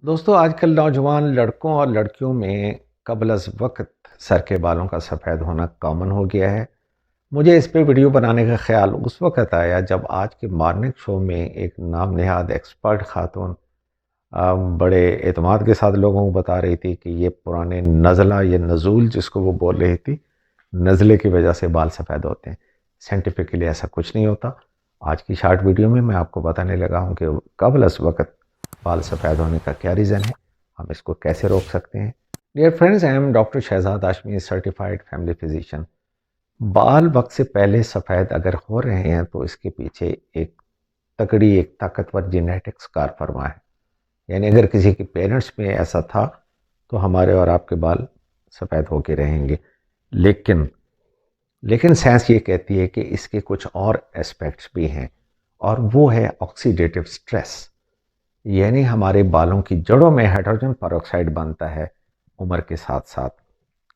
दोस्तों आजकल नौजवान लड़कों और लड़कियों में कबल अज़ वक़्त सर के बालों का सफ़ेद होना कॉमन हो गया है। मुझे इस पे वीडियो बनाने का ख़्याल उस वक़्त आया जब आज के मॉर्निंग शो में एक नाम नहाद एक्सपर्ट ख़ातून बड़े एतमाद के साथ लोगों को बता रही थी कि ये पुराने नज़ला या नज़ूल जिसको वो बोल रही थी, नज़ले की वजह से बाल सफ़ेद होते हैं। साइंटिफिकली ऐसा कुछ नहीं होता। आज की शॉर्ट वीडियो में मैं आपको बताने लगा हूँ कि कबल अज़ वक़्त बाल सफ़ेद होने का क्या रीज़न है, हम इसको कैसे रोक सकते हैं। Dear friends, I am doctor Shahzad Hashmi, certified family physician. बाल वक्त से पहले सफ़ेद अगर हो रहे हैं तो इसके पीछे एक ताकतवर जेनेटिक्स कारफरमा है। यानी अगर किसी के पेरेंट्स में ऐसा था तो हमारे और आपके बाल सफ़ेद होके रहेंगे। लेकिन लेकिन साइंस ये कहती है कि इसके कुछ और एस्पेक्ट्स भी हैं, और वो है ऑक्सीडेटिव स्ट्रेस। यानी हमारे बालों की जड़ों में हाइड्रोजन पेरोक्साइड बनता है उम्र के साथ साथ।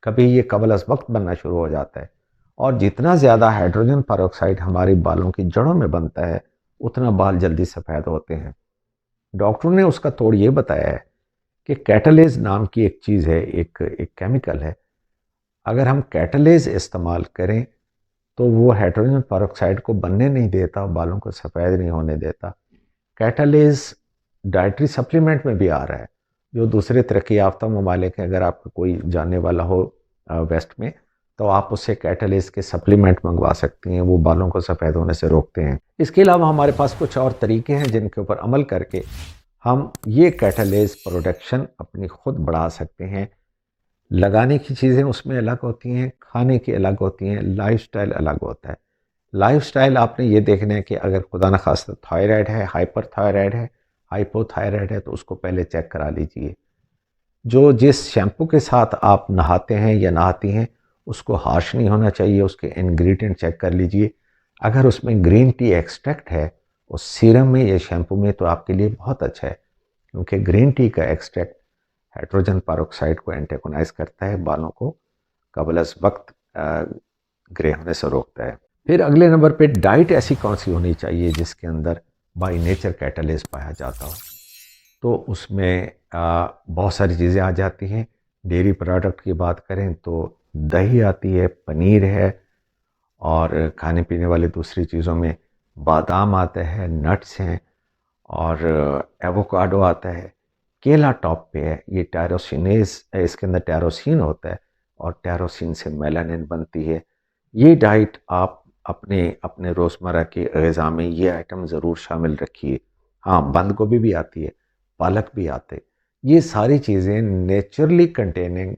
कभी ये कबल अज़ वक्त बनना शुरू हो जाता है, और जितना ज़्यादा हाइड्रोजन पेरोक्साइड हमारे बालों की जड़ों में बनता है उतना बाल जल्दी सफ़ेद होते हैं। डॉक्टर ने उसका तोड़ ये बताया है कि कैटलेज नाम की एक चीज़ है, एक केमिकल है। अगर हम कैटलेज इस्तेमाल करें तो वो हाइड्रोजन पेरोक्साइड को बनने नहीं देता, बालों को सफ़ेद नहीं होने देता। कैटलेज डाइटरी सप्लीमेंट में भी आ रहा है, जो दूसरे तरक्की याफ्ता ममालिक हैं। अगर आपका कोई जानने वाला हो वेस्ट में, तो आप उससे कैटलेज के सप्लीमेंट मंगवा सकती हैं, वो बालों को सफ़ेद होने से रोकते हैं। इसके अलावा हमारे पास कुछ और तरीके हैं जिनके ऊपर अमल करके हम ये कैटलेज प्रोडक्शन अपनी खुद बढ़ा सकते हैं। लगाने की चीज़ें उसमें अलग होती हैं, खाने की अलग होती हैं, लाइफस्टाइल अलग होता है। लाइफस्टाइल आपने ये देखना है कि अगर खुदा न खास्ता थायराइड है, हाइपर थायराइड है, हाइपोथायराइड है, तो उसको पहले चेक करा लीजिए। जो जिस शैम्पू के साथ आप नहाते हैं या नहाती हैं उसको हार्श नहीं होना चाहिए, उसके इंग्रेडिएंट चेक कर लीजिए। अगर उसमें ग्रीन टी एक्सट्रैक्ट है उस सीरम में या शैम्पू में तो आपके लिए बहुत अच्छा है, क्योंकि ग्रीन टी का एक्सट्रैक्ट हाइड्रोजन पेरोक्साइड को एंटेगोनाइज करता है, बालों को कबल अज़ वक्त ग्रे होने से रोकता है। फिर अगले नंबर पे डाइट ऐसी कौन सी होनी चाहिए जिसके अंदर बाय नेचर कैटलेज पाया जाता हो। तो उसमें बहुत सारी चीज़ें आ जाती हैं। डेयरी प्रोडक्ट की बात करें तो दही आती है, पनीर है, और खाने पीने वाली दूसरी चीज़ों में बादाम आता है, नट्स हैं, और एवोकाडो आता है। केला टॉप पे है। ये टायरोसिनेज, इसके अंदर टायरोसिन होता है, और टायरोसिन से मेलानिन बनती है। ये डाइट आप अपने अपने रोज़मर्रा की ग़िज़ा में ये आइटम ज़रूर शामिल रखिए। हाँ, बंद गोभी भी आती है, पालक भी आते। ये सारी चीज़ें नेचुरली कंटेनिंग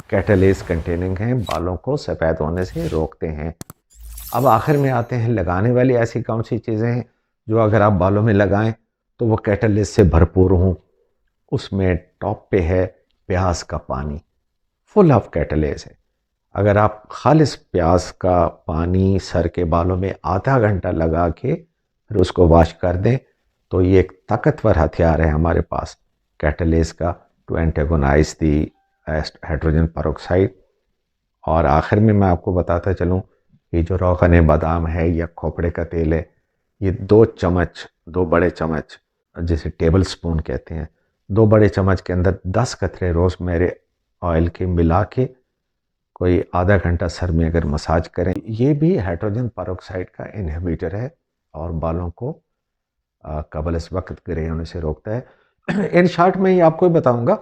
कैटलेज कंटेनिंग हैं, बालों को सफ़ेद होने से रोकते हैं। अब आखिर में आते हैं लगाने वाली ऐसी कौन सी चीज़ें हैं जो अगर आप बालों में लगाएं तो वो कैटलेज से भरपूर हों। उसमें टॉप पे है प्याज का पानी, फुल ऑफ कैटलेज है। अगर आप खालिस प्याज का पानी सर के बालों में आधा घंटा लगा के फिर उसको वॉश कर दें तो ये एक ताकतवर हथियार है हमारे पास कैटलेज का, टू एंटेगोनाइज दी हाइड्रोजन पेरोक्साइड। और आखिर में मैं आपको बताता चलूँ, ये जो रोगन बादाम है या खोपड़े का तेल है, ये 2 चम्मच, 2 बड़े चम्मच, जिसे टेबल स्पून कहते हैं, 2 बड़े चम्मच के अंदर 10 कतरे रोज़मेरी ऑयल के मिला के कोई आधा घंटा सर में अगर मसाज करें, ये भी हाइड्रोजन पेरोक्साइड का इनहिबिटर है और बालों को कबल इस वक्त ग्रे होने से रोकता है। इन शॉर्ट में ही आपको बताऊंगा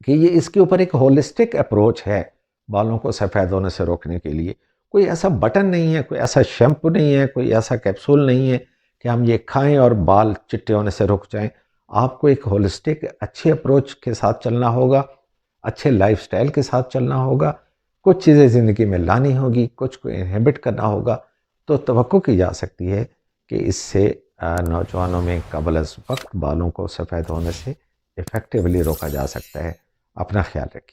कि ये इसके ऊपर एक होलिस्टिक अप्रोच है बालों को सफ़ेद होने से रोकने के लिए। कोई ऐसा बटन नहीं है, कोई ऐसा शैम्पू नहीं है, कोई ऐसा कैप्सूल नहीं है कि हम ये खाएं और बाल चिट्टे होने से रुक जाएं। आपको एक होलिस्टिक अच्छे अप्रोच के साथ चलना होगा, अच्छे लाइफस्टाइल के साथ चलना होगा। कुछ चीज़ें ज़िंदगी में लानी होगी, कुछ को इनहिबिट करना होगा। तो तवक्को की जा सकती है कि इससे नौजवानों में कबल अज़ वक्त बालों को सफ़ेद होने से इफ़ेक्टिवली रोका जा सकता है। अपना ख्याल रखिए।